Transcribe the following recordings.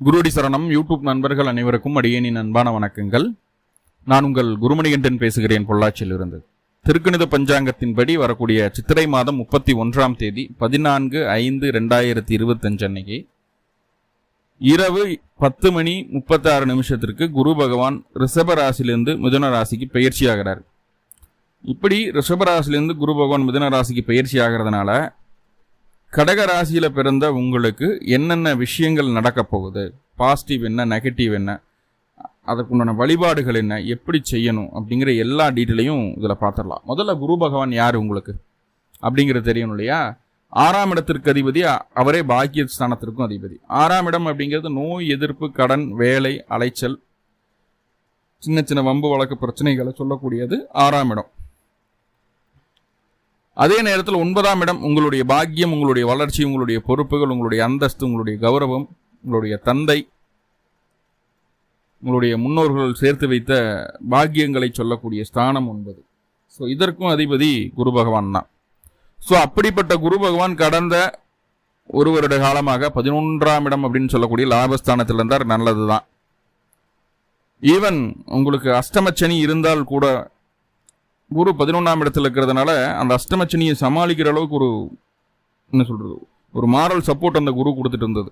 குருடி சரணம் யூடியூப் நண்பர்கள் அனைவருக்கும் அடியேனின் அன்பான வணக்கங்கள். நான் உங்கள் குருமணிகண்டன் பேசுகிறேன், பொள்ளாச்சியிலிருந்து. திருக்கணித பஞ்சாங்கத்தின்படி வரக்கூடிய சித்திரை மாதம் 31ஆம் தேதி 14/5/2025 அன்னைக்கு இரவு 10:36 குரு பகவான் ரிஷப ராசியிலிருந்து மிதுன ராசிக்கு பயிற்சி ஆகிறார். இப்படி ரிஷப ராசியிலிருந்து குரு பகவான் மிதுன ராசிக்கு பயிற்சி ஆகிறதுனால கடக ராசியில் பிறந்த உங்களுக்கு என்னென்ன விஷயங்கள் நடக்க போகுது, பாசிட்டிவ் என்ன, நெகட்டிவ் என்ன, அதற்குண்டான வழிபாடுகள் என்ன, எப்படி செய்யணும் அப்படிங்கிற எல்லா டீட்டெயிலையும் இதில் பார்த்துடலாம். முதல்ல குரு பகவான் யார் உங்களுக்கு அப்படிங்கிறது தெரியணும் இல்லையா? 6ஆம் இடத்திற்கு அதிபதி, அவரே பாக்கிய ஸ்தானத்திற்கும் அதிபதி. 6ஆம் இடம் அப்படிங்கிறது நோய் எதிர்ப்பு, கடன், வேலை, அலைச்சல், சின்ன சின்ன வம்பு வழக்கு பிரச்சனைகளை சொல்லக்கூடியது 6ஆம் இடம். அதே நேரத்தில் 9ஆம் இடம் உங்களுடைய பாக்கியம், உங்களுடைய வளர்ச்சி, உங்களுடைய பொறுப்புகள், உங்களுடைய அந்தஸ்து, உங்களுடைய கௌரவம், உங்களுடைய தந்தை, உங்களுடைய முன்னோர்கள் சேர்த்து வைத்த பாக்கியங்களை சொல்லக்கூடிய ஸ்தானம் 9. ஸோ இதற்கும் அதிபதி குரு பகவான் தான். ஸோ அப்படிப்பட்ட குரு பகவான் கடந்த ஒரு வருட காலமாக 11ஆம் இடம் அப்படின்னு சொல்லக்கூடிய லாபஸ்தானத்தில் இருந்தார். நல்லது தான். ஈவன் உங்களுக்கு அஷ்டமச்சனி இருந்தால் கூட குரு 11ஆம் இடத்துல இருக்கிறதுனால அந்த அஷ்டமச்சனியை சமாளிக்கிற அளவுக்கு ஒரு மாரல் சப்போர்ட் அந்த குரு கொடுத்துட்டு இருந்தது.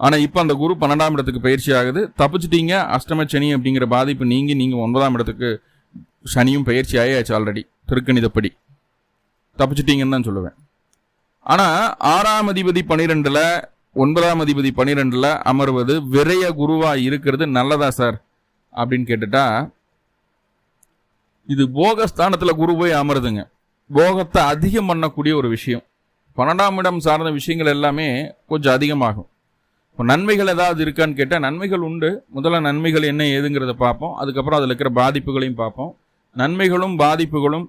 ஆனால் இப்போ அந்த குரு 12ஆம் இடத்துக்கு பயிற்சி ஆகுது. தப்பிச்சிட்டீங்க, அஷ்டமச்சனி அப்படிங்கிற பாதிப்பு நீங்கள் 9ஆம் இடத்துக்கு சனியும் பயிற்சி ஆயாச்சு ஆல்ரெடி. திருக்கணிதப்படி தப்பிச்சிட்டீங்கன்னு தான் சொல்லுவேன். ஆனால் 6ஆம் அதிபதி 12ல், 9ஆம் அதிபதி 12ல் அமர்வது விரைய குருவாக இருக்கிறது நல்லதா சார் அப்படின்னு கேட்டுட்டா, இது போகஸ்தானத்தில் குரு போய் அமருதுங்க. போகத்தை அதிகம் பண்ணக்கூடிய ஒரு விஷயம். 12ஆம் இடம் சார்ந்த விஷயங்கள் எல்லாமே கொஞ்சம் அதிகமாகும். இப்போ நன்மைகள் ஏதாவது இருக்கான்னு கேட்டால் நன்மைகள் உண்டு. முதல்ல நன்மைகள் என்ன ஏதுங்கிறத பார்ப்போம். அதுக்கப்புறம் அதில் இருக்கிற பாதிப்புகளையும் பார்ப்போம். நன்மைகளும் பாதிப்புகளும்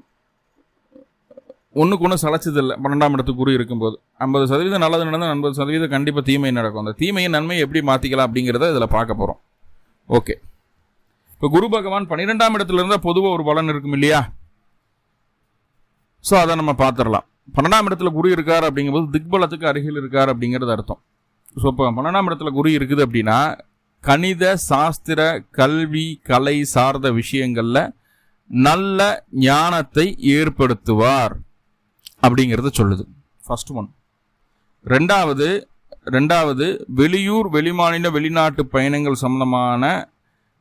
ஒன்றுக்கு ஒன்று சளைச்சதில்லை. 12ஆம் இடத்துக்கு குரு இருக்கும்போது 50% நல்லது நடந்தால் 50% கண்டிப்பாக தீமை நடக்கும். அந்த தீமையை நன்மையை எப்படி மாற்றிக்கலாம் அப்படிங்கிறத இதில் பார்க்க போகிறோம். ஓகே, இப்போ குரு பகவான் 12ஆம் இடத்துல இருந்தால் பொதுவாக ஒரு பலன் இருக்கும் இல்லையா? ஸோ அதை நம்ம பார்த்துடலாம். 12ஆம் இடத்துல குரு இருக்கார் அப்படிங்கும்போது திக்பலத்துக்கு அருகில் இருக்கார் அப்படிங்கிறது அர்த்தம். ஸோ இப்போ 12ஆம் இடத்துல குரு இருக்குது அப்படின்னா கணித, சாஸ்திர, கல்வி, கலை சார்ந்த விஷயங்களில் நல்ல ஞானத்தை ஏற்படுத்துவார் அப்படிங்கிறத சொல்லுது. First one. ரெண்டாவது வெளியூர், வெளிமாநில, வெளிநாட்டு பயணங்கள் சம்பந்தமான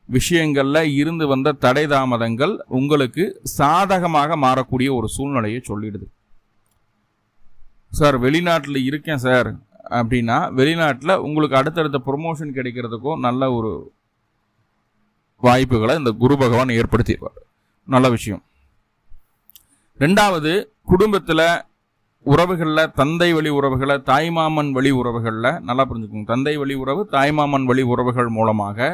விஷயங்களில் இருந்து வந்த தடை தாமதங்கள் உங்களுக்கு சாதகமாக மாறக்கூடிய ஒரு சூழ்நிலையை சொல்லிடுது. சார் வெளிநாட்டில் இருக்கேன் சார் அப்படின்னா வெளிநாட்டில் உங்களுக்கு அடுத்தடுத்த ப்ரொமோஷன் கிடைக்கிறதுக்கும் நல்ல ஒரு வாய்ப்புகளை இந்த குரு பகவான் ஏற்படுத்திடுவார். நல்ல விஷயம். ரெண்டாவது, குடும்பத்தில் உறவுகளில், தந்தை வழி உறவுகளை, தாய்மாமன் வழி உறவுகளில் நல்லா புரிஞ்சுக்கோங்க. தந்தை வழி உறவு, தாய்மாமன் வழி உறவுகள் மூலமாக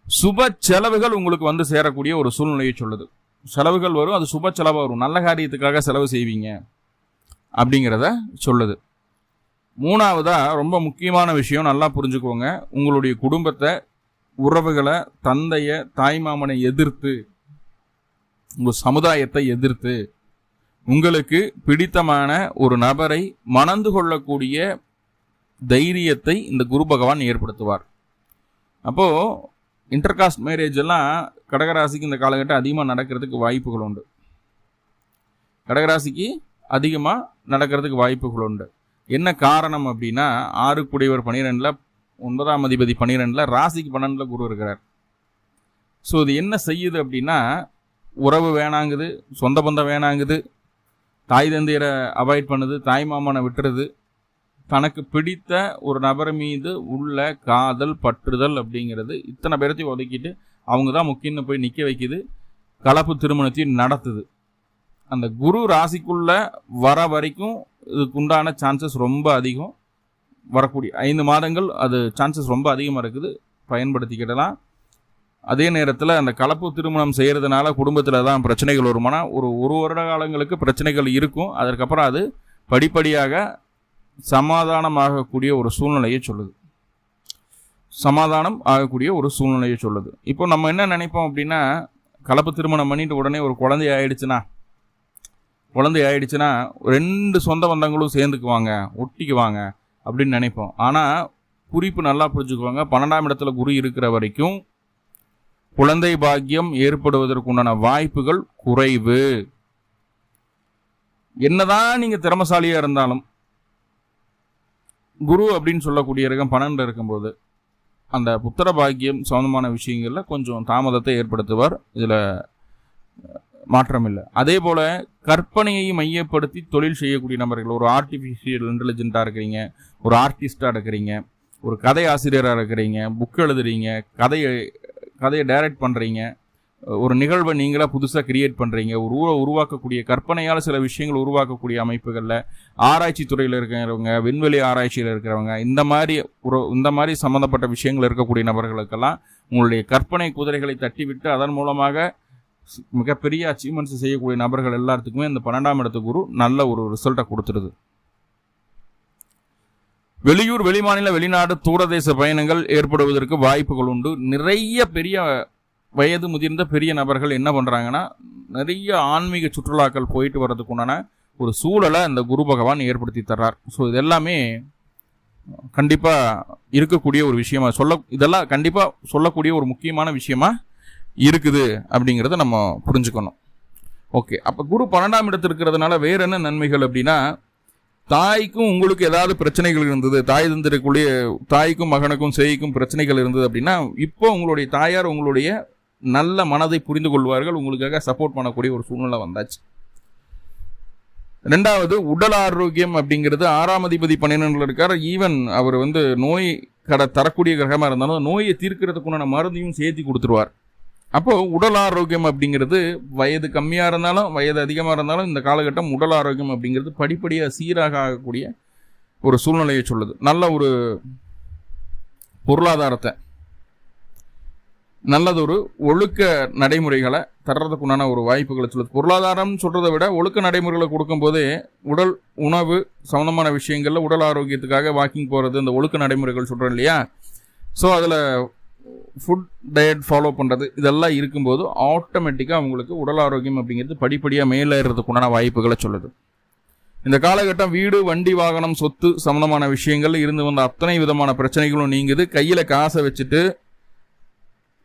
சுப செலவுகள் உங்களுக்கு வந்து சேரக்கூடிய ஒரு சூழ்நிலையை சொல்லுது. செலவுகள் வரும், அது சுப செலவு வரும், நல்ல காரியத்துக்காக செலவு செய்வீங்க அப்படிங்கிறத சொல்லுது. மூணாவதா ரொம்ப முக்கியமான விஷயம், நல்லா புரிஞ்சுக்கோங்க. உங்களுடைய குடும்பத்தை, உறவுகளை, தந்தையை, தாய்மாமனை எதிர்த்து, உங்கள் சமுதாயத்தை எதிர்த்து உங்களுக்கு பிடித்தமான ஒரு நபரை மணந்து கொள்ளக்கூடிய தைரியத்தை இந்த குரு பகவான் ஏற்படுத்துவார். அப்போது இன்டர்காஸ்ட் மேரேஜ் எல்லாம் கடகராசிக்கு இந்த காலகட்டம் அதிகமாக நடக்கிறதுக்கு வாய்ப்புகள் உண்டு. கடகராசிக்கு அதிகமாக நடக்கிறதுக்கு வாய்ப்புகள் உண்டு. என்ன காரணம் அப்படின்னா 6 கூடியவர் 12ல், 9ஆம் அதிபதி 12ல், ராசிக்கு 12ல் குரு இருக்கிறார். ஸோ இது என்ன செய்யுது அப்படின்னா, உறவு வேணாங்குது, சொந்த பந்தம் வேணாங்குது, தாய் தந்தையரை அவாய்ட் பண்ணுது, தாய் மாமனை விட்டுறது, தனக்கு பிடித்த ஒரு நபர் மீது உள்ள காதல், பற்றுதல் அப்படிங்கிறது இத்தனை பேரத்தையும் ஒதுக்கிட்டு அவங்க தான் முக்கியம்னு போய் நிற்க வைக்குது. கலப்பு திருமணத்தையும் நடத்துது. அந்த குரு ராசிக்குள்ள வர வரைக்கும் இதுக்கு உண்டான சான்சஸ் ரொம்ப அதிகம். வரக்கூடிய 5 மாதங்கள் அது சான்சஸ் ரொம்ப அதிகமாக இருக்குது, பயன்படுத்திக்கிடலாம். அதே நேரத்தில் அந்த கலப்பு திருமணம் செய்கிறதுனால குடும்பத்தில் தான் பிரச்சனைகள் வருமானா ஒரு வருட காலங்களுக்கு பிரச்சனைகள் இருக்கும். அதற்கப்புறம் அது படிப்படியாக சமாதானம் ஆகக்கூடிய ஒரு சூழ்நிலையை சொல்லுது. இப்போ நம்ம என்ன நினைப்போம் அப்படின்னா, கலப்பு திருமணம் பண்ணிட்டு உடனே ஒரு குழந்தை ஆயிடுச்சுன்னா 2 சொந்த பந்தங்களும் சேர்ந்துக்குவாங்க, ஒட்டிக்குவாங்க அப்படின்னு நினைப்போம். ஆனால் குறிப்பு நல்லா புரிஞ்சுக்குவாங்க. 12ஆம் இடத்துல குரு இருக்கிற வரைக்கும் குழந்தை பாக்கியம் ஏற்படுவதற்குண்டான வாய்ப்புகள் குறைவு. என்னதான் நீங்க திறமசாலியா இருந்தாலும் குரு அப்படின்னு சொல்லக்கூடிய ரகம் 12 இருக்கும்போது அந்த புத்திர பாக்கியம் சம்பந்தமான விஷயங்கள்ல கொஞ்சம் தாமதத்தை ஏற்படுத்துவார். இதுல மாற்றம் இல்லை. அதே போல கற்பனையை மையப்படுத்தி தொழில் செய்யக்கூடிய நபர்கள், ஒரு ஆர்டிஃபிஷியல் இன்டெலிஜென்ட்டா இருக்கிறீங்க, ஒரு ஆர்டிஸ்டா இருக்கிறீங்க, ஒரு கதை ஆசிரியராக இருக்கிறீங்க, புக் எழுதுறீங்க, கதையை டைரக்ட் பண்றீங்க, ஒரு நிகழ்வை நீங்களா புதுசாக கிரியேட் பண்றீங்க, ஒரு ஊரை உருவாக்கக்கூடிய கற்பனையால் சில விஷயங்கள் உருவாக்கக்கூடிய அமைப்புகளில் ஆராய்ச்சி துறையில் இருக்கிறவங்க, விண்வெளி ஆராய்ச்சியில் இருக்கிறவங்க, இந்த மாதிரி சம்மந்தப்பட்ட விஷயங்கள் இருக்கக்கூடிய நபர்களுக்கெல்லாம் உங்களுடைய கற்பனை குதிரைகளை தட்டிவிட்டு அதன் மூலமாக மிகப்பெரிய அச்சீவ்மெண்ட்ஸ் செய்யக்கூடிய நபர்கள் எல்லாத்துக்குமே இந்த 12ஆம் இடத்து குரு நல்ல ஒரு ரிசல்ட்டை கொடுத்துருது. வெளியூர், வெளிமாநில, வெளிநாடு, தூரதேச பயணங்கள் ஏற்படுவதற்கு வாய்ப்புகள் உண்டு. நிறைய பெரிய வயது முதிர்ந்த பெரிய நபர்கள் என்ன பண்றாங்கன்னா, நிறைய ஆன்மீக சுற்றுலாக்கள் போயிட்டு வர்றதுக்குண்டான ஒரு சூழலை அந்த குரு பகவான் ஏற்படுத்தி தர்றார். ஸோ இது எல்லாமே கண்டிப்பா இருக்கக்கூடிய ஒரு விஷயமா இதெல்லாம் கண்டிப்பா சொல்லக்கூடிய ஒரு முக்கியமான விஷயமா இருக்குது அப்படிங்கிறத நம்ம புரிஞ்சுக்கணும். ஓகே, அப்போ குரு 12ஆம் இடத்துல இருக்கிறதுனால வேற என்ன நன்மைகள் அப்படின்னா, தாய்க்கும் உங்களுக்கு ஏதாவது பிரச்சனைகள் இருந்தது, தாய் தந்திரக்குள்ளே தாய்க்கும் மகனுக்கும் சேய்க்கும் பிரச்சனைகள் இருந்தது அப்படின்னா, இப்போ உங்களுடைய தாயார் உங்களுடைய நல்ல மனதை புரிந்து கொள்வார்கள், உங்களுக்காக சப்போர்ட் பண்ணக்கூடிய ஒரு சூழ்நிலை வந்தாச்சு. ரெண்டாவது, உடல் ஆரோக்கியம் அப்படிங்கிறது 6ஆம் அதிபதி 12 இருக்கார். ஈவன் அவர் நோய் தரக்கூடிய கிரகமாக இருந்தாலும் நோயை தீர்க்கிறதுக்குண்டான மருந்தையும் சேர்த்து கொடுத்துருவார். அப்போ உடல் ஆரோக்கியம் அப்படிங்கிறது வயது கம்மியாக இருந்தாலும் வயது அதிகமாக இருந்தாலும் இந்த காலகட்டம் உடல் ஆரோக்கியம் அப்படிங்கிறது படிப்படியாக சீராக ஆகக்கூடிய ஒரு சூழ்நிலையை சொல்லுது. நல்ல ஒரு பொருளாதாரத்தை, நல்லதொரு ஒழுக்க நடைமுறைகளை தர்றதுக்குண்டான ஒரு வாய்ப்புகளை சொல்லுது. பொருளாதாரம் சொல்றதை விட ஒழுக்க நடைமுறைகளை கொடுக்கும்போதே உடல் உணவு சம்பந்தமான விஷயங்கள்ல உடல் ஆரோக்கியத்துக்காக வாக்கிங் போகிறது, இந்த ஒழுக்க நடைமுறைகள் சொல்றோம் இல்லையா. ஸோ அதில் ஃபுட் டயட் ஃபாலோ பண்ணுறது இதெல்லாம் இருக்கும்போது ஆட்டோமேட்டிக்காக அவங்களுக்கு உடல் ஆரோக்கியம் அப்படிங்கிறது படிப்படியாக மேலேறதுக்குண்டான வாய்ப்புகளை சொல்லுது. இந்த காலகட்டம் வீடு, வண்டி, வாகனம், சொத்து சம்பந்தமான விஷயங்கள் இருந்து வந்த அத்தனை விதமான பிரச்சனைகளும் நீங்குது. கையில் காசை வச்சுட்டு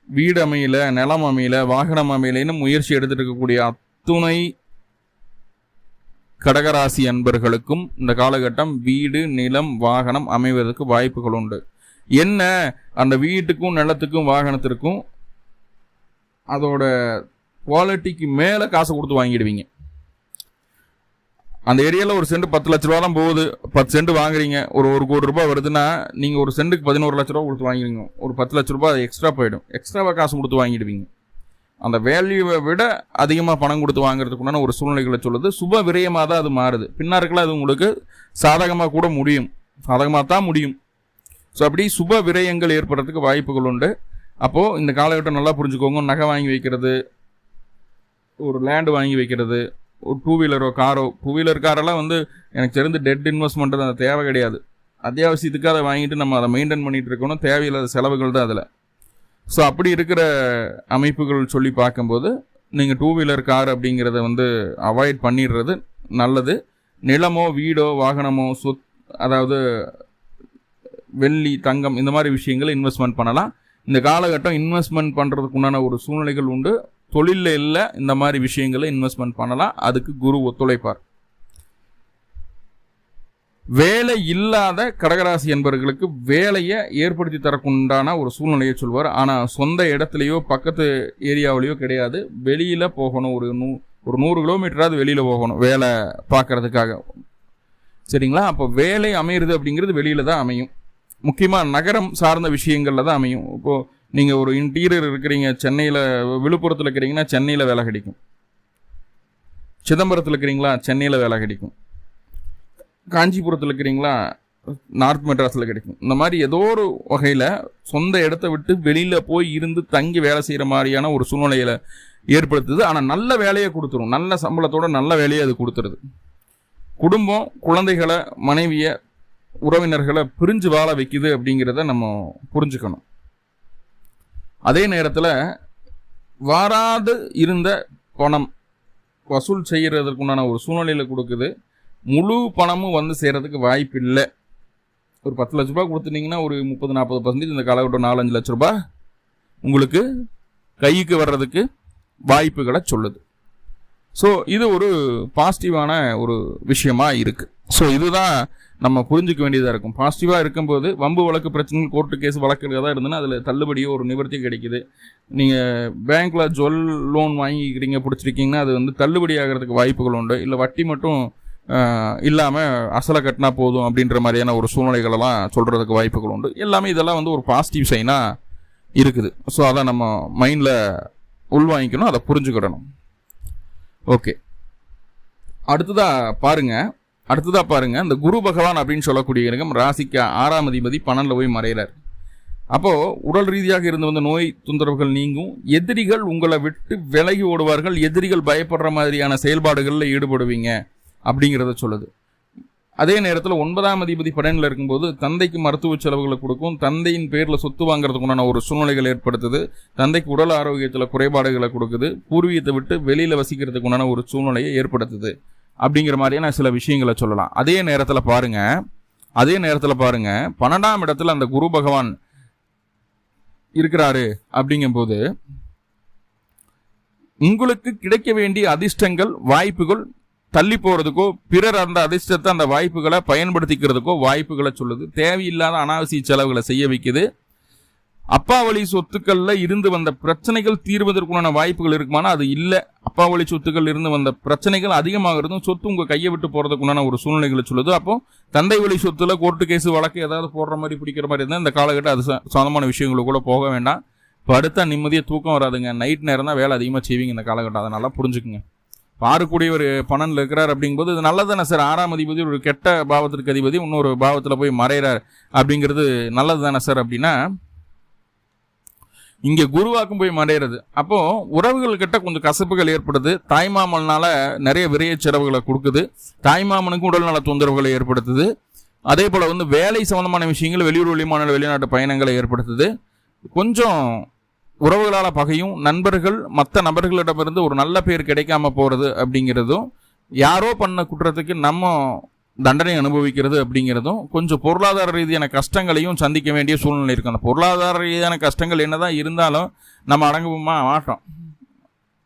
வீடு அமையல, நிலம் அமையல, வாகனம் அமையலன்னு முயற்சி எடுத்துட்டு இருக்கக்கூடிய அத்துணை கடகராசி அன்பர்களுக்கும் இந்த காலகட்டம் வீடு, நிலம், வாகனம் அமைவதற்கு வாய்ப்புகள் உண்டு. என்ன, அந்த வீட்டுக்கும் நிலத்துக்கும் வாகனத்திற்கும் அதோட குவாலிட்டிக்கு மேலே காசு கொடுத்து வாங்கிடுவீங்க. அந்த ஏரியாவில் ஒரு சென்ட் 10 லட்ச ரூபா தான் போகுது, 10 சென்ட் வாங்குறீங்க, ஒரு கோடி ரூபாய் வருதுன்னா நீங்கள் ஒரு சென்ட்டுக்கு 11 லட்ச ரூபா கொடுத்து வாங்கிடுவீங்க. ஒரு 10 லட்ச ரூபாய் அது எக்ஸ்ட்ரா போயிடும், எக்ஸ்ட்ராவாக காசு கொடுத்து வாங்கிடுவீங்க. அந்த வேல்யூவை விட அதிகமாக பணம் கொடுத்து வாங்குறதுக்குண்டான ஒரு சூழ்நிலைகளை சொல்லுது. சுப விரயமாக தான் அது மாறுது. பின்னாருக்குள்ள அது உங்களுக்கு சாதகமாக கூட முடியும், சாதகமாக தான் முடியும். ஸோ அப்படி சுப விரயங்கள் ஏற்படுறதுக்கு வாய்ப்புகள் உண்டு. அப்போது இந்த காலகட்டம் நல்லா புரிஞ்சுக்கோங்க. நகை வாங்கி வைக்கிறது, ஒரு லேண்டு வாங்கி வைக்கிறது, ஒரு 2 வீலரோ காரோ, 2 வீலர் காரெல்லாம் எனக்கு தெரிந்து டெட் இன்வெஸ்ட்மெண்ட் அது தேவை கிடையாது. அத்தியாவசியத்துக்கு அதை வாங்கிட்டு நம்ம அதை மெயின்டைன் பண்ணிட்டு இருக்கணும், தேவையில்லாத செலவுகள் தான் அதில். ஸோ அப்படி இருக்கிற அமைப்புகள் சொல்லி பார்க்கும்போது நீங்கள் 2 வீலர் கார் அப்படிங்கிறத அவாய்ட் பண்ணிடுறது நல்லது. நிலமோ வீடோ வாகனமோ அதாவது வெள்ளி, தங்கம் இந்த மாதிரி விஷயங்களை இன்வெஸ்ட்மெண்ட் பண்ணலாம். இந்த காலகட்டம் இன்வெஸ்ட்மெண்ட் பண்ணுறதுக்கு உண்டான ஒரு சூழ்நிலைகள் உண்டு. தொழிலில் இல்லை, இந்த மாதிரி விஷயங்களை இன்வெஸ்ட்மெண்ட் பண்ணலாம். அதுக்கு குரு ஒத்துழைப்பார். வேலை இல்லாத கடகராசி என்பவர்களுக்கு வேலையை ஏற்படுத்தி தரக்குண்டான ஒரு சூழ்நிலையை சொல்வார். ஆனால் சொந்த இடத்துலையோ பக்கத்து ஏரியாவிலையோ கிடையாது, வெளியில் போகணும். ஒரு 100 கிலோமீட்டராவது வெளியில் போகணும் வேலை பார்க்கறதுக்காக. சரிங்களா? அப்போ வேலை அமையிறது அப்படிங்கிறது வெளியில் தான் அமையும். முக்கியமாக நகரம் சார்ந்த விஷயங்களில் தான் அமையும். இப்போது நீங்கள் ஒரு இன்டீரியர் இருக்கிறீங்க, சென்னையில், விழுப்புரத்தில் இருக்கிறீங்கன்னா சென்னையில் வேலை கிடைக்கும். சிதம்பரத்தில் இருக்கிறீங்களா, சென்னையில் வேலை கிடைக்கும். காஞ்சிபுரத்தில் இருக்கிறீங்களா, நார்த் மெட்ராஸில் கிடைக்கும். இந்த மாதிரி ஏதோ ஒரு வகையில் சொந்த இடத்த விட்டு வெளியில் போய் இருந்து தங்கி வேலை செய்கிற மாதிரியான ஒரு சூழ்நிலையில் ஏற்படுத்துது. ஆனால் நல்ல வேலையை கொடுத்துரும், நல்ல சம்பளத்தோட நல்ல வேலையை அது கொடுத்துருது. குடும்பம், குழந்தைகளை, மனைவியை, உறவினர்களை பிரிஞ்சு வாழ வைக்குது அப்படிங்கிறத நம்ம புரிஞ்சுக்கணும். அதே நேரத்தில் வாராது இருந்த பணம் வசூல் செய்கிறதுக்குண்டான ஒரு சூழ்நிலையில் கொடுக்குது. முழு பணமும் சேர்றதுக்கு வாய்ப்பு இல்லை. ஒரு 10 லட்ச ரூபா கொடுத்துட்டீங்கன்னா ஒரு 30-40% இந்த காலகட்டம் 4-5 லட்ச ரூபாய் உங்களுக்கு கைக்கு வர்றதுக்கு வாய்ப்புகளை சொல்லுது. ஸோ இது ஒரு பாசிட்டிவான ஒரு விஷயமா இருக்கு. ஸோ இதுதான் நம்ம புரிஞ்சுக்க வேண்டியதாக இருக்கும். பாசிட்டிவாக இருக்கும்போது வம்பு வழக்கு பிரச்சனைகள் கோர்ட்டு கேஸ் வழக்கு தான் இருந்ததுன்னா அதில் தள்ளுபடியோ ஒரு நிவர்த்தி கிடைக்குது. நீங்கள் பேங்க்கில் ஜுவல் லோன் வாங்கிக்கிறீங்க பிடிச்சிருக்கீங்கன்னா அது வந்து தள்ளுபடி ஆகிறதுக்கு வாய்ப்புகள் உண்டு. இல்லை வட்டி மட்டும் இல்லாமல் அசலை கட்டினா போதும் அப்படின்ற மாதிரியான ஒரு சூழ்நிலைகளெல்லாம் சொல்கிறதுக்கு வாய்ப்புகள் உண்டு. எல்லாமே இதெல்லாம் வந்து ஒரு பாசிட்டிவ் சைனாக இருக்குது. ஸோ அதை நம்ம மைண்டில் உள்வாங்கிக்கணும், அதை புரிஞ்சுக்கிடணும். ஓகே, அடுத்ததாக பாருங்க இந்த குரு பகவான் அப்படின்னு சொல்லக்கூடிய கிரகம் ராசிக்கு 6ஆம் அதிபதி 12ல் போய் மறைகிறார். அப்போது உடல் ரீதியாக இருந்து வந்த நோய் தொந்தரவுகள் நீங்கும், எதிரிகள் உங்களை விட்டு விலகி ஓடுவார்கள், எதிரிகள் பயப்படுற மாதிரியான செயல்பாடுகளில் ஈடுபடுவீங்க அப்படிங்கிறத சொல்லுது. அதே நேரத்தில் 9ஆம் அதிபதி 12ல் இருக்கும்போது தந்தைக்கு மருத்துவ செலவுகளை கொடுக்கும், தந்தையின் பேரில் சொத்து வாங்குறதுக்குண்டான ஒரு சூழ்நிலைகள் ஏற்படுத்துது, தந்தைக்கு உடல் ஆரோக்கியத்தில் குறைபாடுகளை கொடுக்குது, பூர்வீகத்தை விட்டு வெளியில் வசிக்கிறதுக்குண்டான ஒரு சூழ்நிலையை ஏற்படுத்துது அப்படிங்கிற மாதிரியான சில விஷயங்களை சொல்லலாம். அதே நேரத்தில் பாருங்க 12ஆம் இடத்துல அந்த குரு பகவான் இருக்கிறாரு அப்படிங்கும்போது உங்களுக்கு கிடைக்க வேண்டிய அதிர்ஷ்டங்கள் வாய்ப்புகள் தள்ளி போறதுக்கோ பிறர் அந்த அதிர்ஷ்டத்தை அந்த வாய்ப்புகளை பயன்படுத்திக்கிறதுக்கோ வாய்ப்புகளை சொல்லுது. தேவையில்லாத அனாவசிய செலவுகளை செய்ய வைக்குது. அப்பா வழி சொத்துக்கள்ல இருந்து வந்த பிரச்சனைகள் தீர்வதற்குண்டான வாய்ப்புகள் இருக்குமானா அது இல்லை. அப்பா வழி சொத்துக்கள் இருந்து வந்த பிரச்சனைகள் அதிகமாகிறதும் சொத்து உங்க கையை விட்டு போறதுக்குண்டான ஒரு சூழ்நிலைகளை சொல்லுது. அப்போ தந்தை வழி சொத்துல கோர்ட்டு கேஸ் வழக்கு ஏதாவது போடுற மாதிரி பிடிக்கிற மாதிரி இருந்தால் இந்த காலகட்டம் அது சொந்தமான விஷயங்களுக்கு கூட போக வேண்டாம். படுத்தா நிம்மதியாக தூக்கம் வராதுங்க. நைட் நேரம் தான் வேலை அதிகமாக செய்வீங்க இந்த காலகட்டம். அதை நல்லா புரிஞ்சுக்குங்க. பாருக்கூடிய ஒரு 12ல் இருக்கிறார் அப்படிங்கும்போது இது நல்லதானே சார்? 6ஆம் அதிபதி ஒரு கெட்ட பாவத்திற்கு அதிபதி இன்னொரு பாவத்தில் போய் மறைகிறார் அப்படிங்கிறது நல்லது தானே சார்? அப்படின்னா இங்கே குருவாக்கும் போய் மறைகிறது. அப்போ உறவுகள் கிட்ட கொஞ்சம் கசப்புகள் ஏற்படுது. தாய்மாமனால நிறைய விரைய செலவுகளை கொடுக்குது. தாய்மாமனுக்கும் உடல்நல தொந்தரவுகளை ஏற்படுத்துது. அதே போல வந்து வேலை சம்பந்தமான விஷயங்கள் வெளியூர் வெளிநாட்டு பயணங்களை ஏற்படுத்துது. கொஞ்சம் உறவுகளால் பகையும், நண்பர்கள் மற்ற நபர்களிடமிருந்து ஒரு நல்ல பேர் கிடைக்காம போகிறது அப்படிங்கிறதும், யாரோ பண்ண குற்றத்துக்கு நம்ம தண்டனை அனுபவிக்கிறது அப்படிங்கிறதும், கொஞ்சம் பொருளாதார ரீதியான கஷ்டங்களையும் சந்திக்க வேண்டிய சூழ்நிலை இருக்கு. அந்த பொருளாதார ரீதியான கஷ்டங்கள் என்னதான் இருந்தாலும் நம்ம அடங்குவோமா?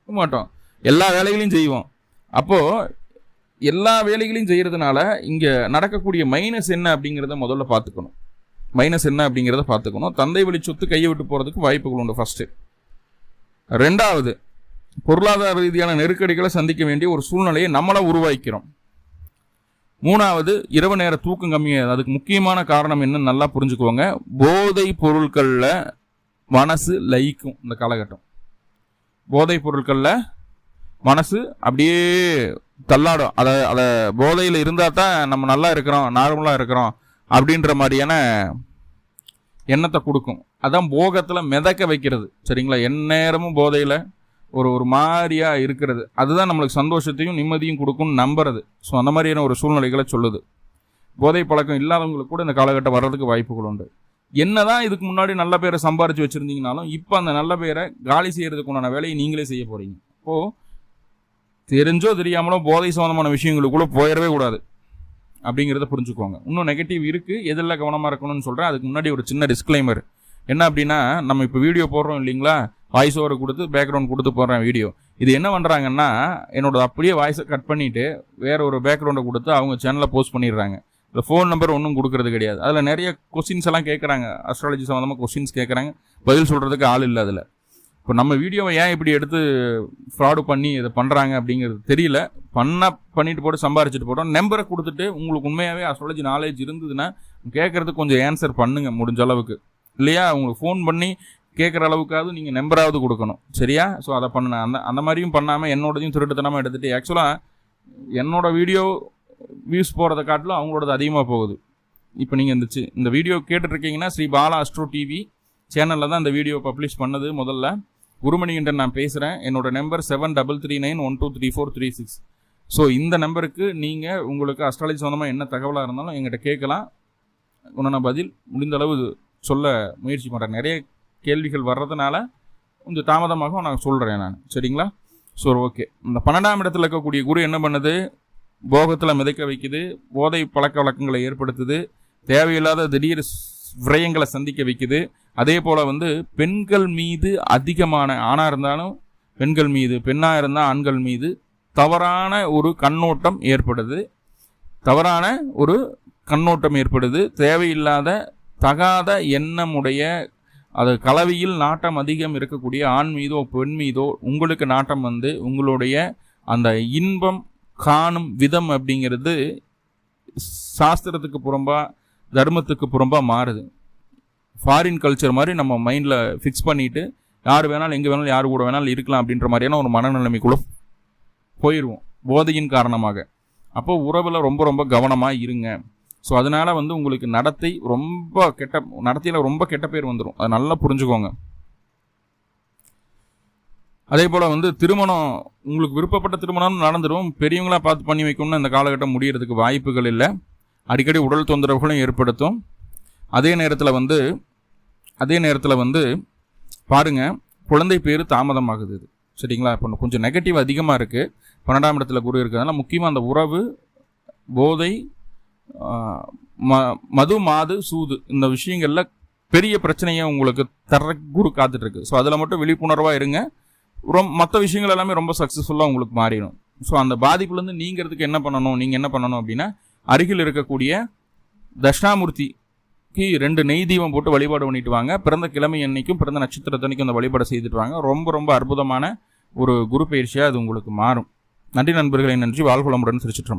மாட்டோம். எல்லா வேலைகளையும் செய்வோம். அப்போது எல்லா வேலைகளையும் செய்கிறதுனால இங்கே நடக்கக்கூடிய மைனஸ் என்ன அப்படிங்கிறத முதல்ல பார்த்துக்கணும். தந்தை வழி சொத்து கையை விட்டு போகிறதுக்கு வாய்ப்புகள் உண்டு ஃபர்ஸ்ட். 2வது, பொருளாதார ரீதியான நெருக்கடிகளை சந்திக்க வேண்டிய ஒரு சூழ்நிலையை நம்மளை உருவாக்கிறோம். 3வது, இரவு நேர தூக்கம் கம்மியாக. அதுக்கு முக்கியமான காரணம் என்னன்னு நல்லா புரிஞ்சுக்குவாங்க. போதை பொருட்களில் மனசு லயிக்கும். இந்த காலகட்டம் போதை பொருட்களில் மனசு அப்படியே தள்ளாடும். அதை போதையில் இருந்தால் தான் நம்ம நல்லா இருக்கிறோம், நார்மலாக இருக்கிறோம் அப்படின்ற மாதிரியான எண்ணத்தை கொடுக்கும். அதான் போகத்தில் மிதக்க வைக்கிறது. சரிங்களா? எந்நேரமும் போதையில் ஒரு மாதிரியாக இருக்கிறது அதுதான் நம்மளுக்கு சந்தோஷத்தையும் நிம்மதியும் கொடுக்கும்னு நம்புறது. ஸோ அந்த மாதிரியான ஒரு சூழ்நிலைகளை சொல்லுது. போதை பழக்கம் இல்லாதவங்களுக்கு கூட இந்த காலகட்டம் வர்றதுக்கு வாய்ப்புகள் உண்டு. என்னதான் இதுக்கு முன்னாடி நல்ல பேரை சம்பாரிச்சு வச்சுருந்தீங்கனாலும் இப்போ அந்த நல்ல பேரை காலி செய்கிறதுக்குண்டான வேலையை நீங்களே செய்ய போகிறீங்க. இப்போது தெரிஞ்சோ தெரியாமலோ போதை சம்பந்தமான விஷயங்களுக்குள்ளே போயிடவே கூடாது அப்படிங்கிறத புரிஞ்சுக்குவாங்க. இன்னும் நெகட்டிவ் இருக்குது, எதில் கவனமாக இருக்கணும்னு சொல்கிறேன். அதுக்கு முன்னாடி ஒரு சின்ன டிஸ்க்ளைமர். என்ன அப்படின்னா, நம்ம இப்போ வீடியோ போடுறோம் இல்லைங்களா, வாய்ஸ் ஓவர் கொடுத்து பேக்ரவுண்ட் கொடுத்து போடுறேன் வீடியோ. இது என்ன பண்ணுறாங்கன்னா, என்னோட அப்படியே வாய்ஸை கட் பண்ணிவிட்டு வேற ஒரு பேக்ரவுண்டை கொடுத்து அவங்க சேனலில் போஸ்ட் பண்ணிடுறாங்க. இந்த ஃபோன் நம்பர் ஒன்றும் கொடுக்கறது கிடையாது. அதில் நிறைய கொஸ்டின்ஸ் எல்லாம் கேட்குறாங்க, அஸ்ட்ராலஜி சம்மந்தமாக கொஸ்டின்ஸ் கேட்குறாங்க, பதில் சொல்கிறதுக்கு ஆள் இல்லை. அதில் இப்போ நம்ம வீடியோவை ஏன் இப்படி எடுத்து ஃப்ராடு பண்ணி இதை பண்ணுறாங்க அப்படிங்கிறது தெரியல. பண்ணிட்டு போட்டு சம்பாரிச்சிட்டு போட்டோம். நம்பரை கொடுத்துட்டு உங்களுக்கு உண்மையாகவே அஸ்ட்ராலஜி நாலேஜ் இருந்ததுன்னா கேட்குறதுக்கு கொஞ்சம் ஆன்சர் பண்ணுங்க முடிஞ்ச அளவுக்கு. இல்லையா, உங்களுக்கு ஃபோன் பண்ணி கேட்குற அளவுக்காவது நீங்கள் நம்பராவது கொடுக்கணும். சரியா? ஸோ அதை பண்ண அந்த மாதிரியும் பண்ணாமல் என்னோடதையும் திருட்டுத்தனமாக எடுத்துகிட்டு, ஆக்சுவலாக என்னோட வீடியோ வியூஸ் போகிறத காட்டிலும் அவங்களோடது அதிகமாக போகுது. இப்போ நீங்கள் இந்த வீடியோ கேட்டுட்ருக்கீங்கன்னா ஸ்ரீ பாலா அஸ்ட்ரோ டிவி சேனலில் தான் இந்த வீடியோ பப்ளிஷ் பண்ணது. முதல்ல குருமணிகண்டன் நான் பேசுகிறேன். என்னோட நம்பர் 7339123436. ஸோ இந்த நம்பருக்கு நீங்கள் உங்களுக்கு அஸ்ட்ராலஜி சம்மந்தமாக என்ன தகவலாக இருந்தாலும் எங்கிட்ட கேட்கலாம். உன்ன பதில் முடிந்த அளவு சொல்ல முயற்சி பண்ணுறேன். நிறைய கேள்விகள் வர்றதுனால கொஞ்சம் தாமதமாக நான் சொல்கிறேன் நான். சரிங்களா? So okay. இந்த 12ஆம் இடத்துல இருக்கக்கூடிய குரு என்ன பண்ணுது? போகத்தில் மிதக்க வைக்குது, போதை பழக்க வழக்கங்களை ஏற்படுத்துது, தேவையில்லாத திடீர் விரயங்களை சந்திக்க வைக்குது. அதே போல் வந்து பெண்கள் மீது அதிகமான, ஆணாக இருந்தாலும் பெண்கள் மீது, பெண்ணாக இருந்தால் ஆண்கள் மீது தவறான ஒரு கண்ணோட்டம் ஏற்படுது. தேவையில்லாத தகாத எண்ணமுடைய, அது கலவையில் நாட்டம் அதிகம் இருக்கக்கூடிய ஆண் மீதோ பெண் மீதோ உங்களுக்கு நாட்டம் வந்து உங்களுடைய அந்த இன்பம் காணும் விதம் அப்படிங்கிறது சாஸ்திரத்துக்கு புறம்பா, தர்மத்துக்கு புறம்பா மாறுது. ஃபாரின் கல்ச்சர் மாதிரி நம்ம மைண்டில் ஃபிக்ஸ் பண்ணிவிட்டு யார் வேணாலும் எங்கே வேணாலும் யார் கூட வேணாலும் இருக்கலாம் அப்படின்ற மாதிரியான ஒரு மனநிலைமைக்குள்ளே போயிடுவோம் போதையின் காரணமாக. அப்போ உறவில் ரொம்ப ரொம்ப கவனமாக இருங்க. ஸோ அதனால் வந்து உங்களுக்கு நடத்தையில் ரொம்ப கெட்ட பேர் வந்துடும். அதை நல்லா புரிஞ்சுக்கோங்க. அதே போல் வந்து திருமணம், உங்களுக்கு விருப்பப்பட்ட திருமணம் நடந்துடும். பெரியவங்களா பார்த்து பண்ணி வைக்கணும்னு இந்த காலகட்டம் முடியறதுக்கு வாய்ப்புகள் இல்லை. அடிக்கடி உடல் தொந்தரவுகளும் ஏற்படுத்தும். அதே நேரத்தில் வந்து பாருங்கள், குழந்தை பேர் தாமதமாகுது. சரிங்களா? இப்போ கொஞ்சம் நெகட்டிவ் அதிகமாக இருக்குது. 12ஆம் இடத்துல குரு இருக்கிறதுனால முக்கியமாக அந்த உறவு, போதை, மது, மாது, சூது, இந்த விஷயங்களில் பெரிய பிரச்சனையை உங்களுக்கு தர குரு காத்துட்ருக்கு. ஸோ அதில் மட்டும் விழிப்புணர்வாக இருங்க. மற்ற விஷயங்கள் எல்லாமே ரொம்ப சக்ஸஸ்ஃபுல்லாக உங்களுக்கு மாறிடும். ஸோ அந்த பாதிப்புலேருந்து நீங்கள் என்ன பண்ணணும் அப்படின்னா, அருகில் இருக்கக்கூடிய தட்சிணாமூர்த்திக்கு 2 நெய் தீபம் போட்டு வழிபாடு பண்ணிட்டு வாங்க. பிறந்த கிழமை அன்னைக்கும் பிறந்த நட்சத்திரத்தன்னைக்கும் அந்த வழிபாடு செய்துட்டு வாங்க. ரொம்ப ரொம்ப அற்புதமான ஒரு குரு பயிற்சியாக அது உங்களுக்கு மாறும். நன்றி நண்பர்களை, நன்றி. வாழ்வளமுடன். திருச்சிற்றம்பலம்.